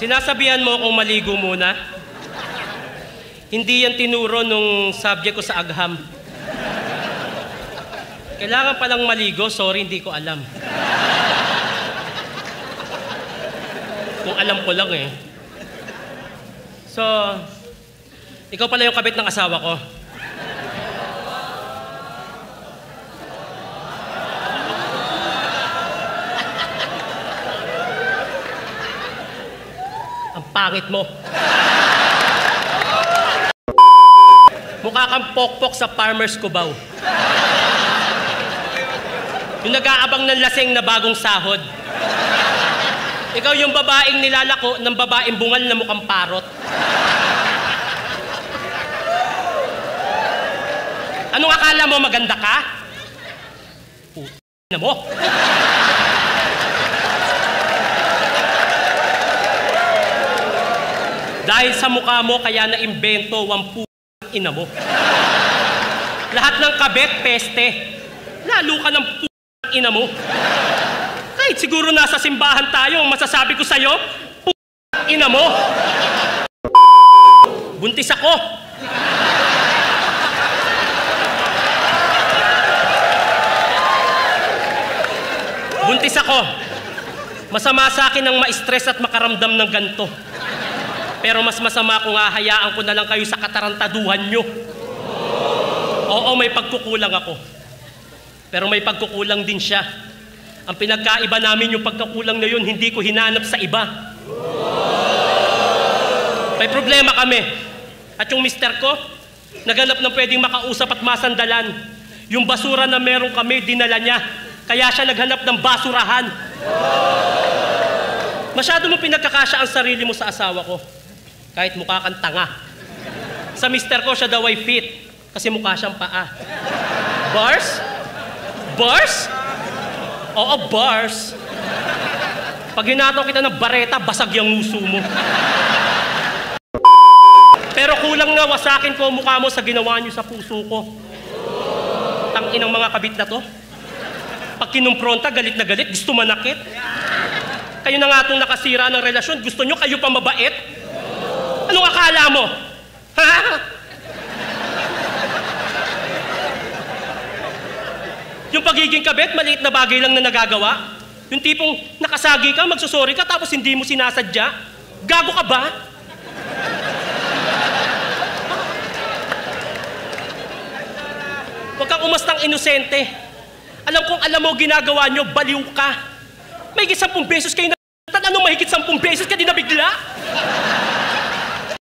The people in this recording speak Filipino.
Sinasabihan mo akong maligo muna? Hindi yan tinuro nung subject ko sa agham. Kailangan palang maligo, sorry, hindi ko alam. Kung alam ko lang eh. So, ikaw pala yung kabit ng asawa ko. Ang pangit mo. Mukha kang pokpok sa Farmer's Cubao. Yung nag-aabang ng laseng na bagong sahod. Ikaw yung babaeng nilalako ng babaeng bungal na mukhang parot. Anong akala mo, maganda ka? Puta na mo. Dahil sa mukha mo, kaya na-imbento ang puta ina mo. Lahat ng kabet, peste. Lalo ka ng puta ina mo. Kahit siguro nasa simbahan tayo, ang masasabi ko sa'yo, puta ina mo. Buntis ako. Buntis ako. Masama sa akin ang ma-stress at makaramdam ng ganito. Pero mas masama kung hahayaan ko na lang kayo sa katarantaduhan nyo. Oo, may pagkukulang ako. Pero may pagkukulang din siya. Ang pinagkaiba namin yung pagkukulang na yun, hindi ko hinanap sa iba. May problema kami. At yung mister ko, naghanap ng pwedeng makausap at masandalan. Yung basura na meron kami, dinala niya. Kaya siya naghanap ng basurahan. Masyado mo pinagkakasya ang sarili mo sa asawa ko. Kahit mukha kang tanga. Sa mister ko, siya daw ay fit. Kasi mukha siyang paa. Bars? Bars? Oo, bars. Pag hinataw kita ng bareta, basag yung nguso mo. Pero kulang nga wasakin ko ang mukha mo sa ginawa niyo sa puso ko. Tangin ang mga kabit na to. Pag kinumpronta, galit na galit, gusto manakit. Kayo na nga itong nakasira ng relasyon, gusto nyo kayo pa mabait? Anong akala mo? Ha? Yung pagiging kabit, maliit na bagay lang na nagagawa. Yung tipong nakasagi ka, magsusorry ka, tapos hindi mo sinasadya. Gago ka ba? Huwag kang umastang inosente. Alam kong alam mo ginagawa nyo, baliw ka. May 10 beses kayo na... Anong mahigit 10 beses ka din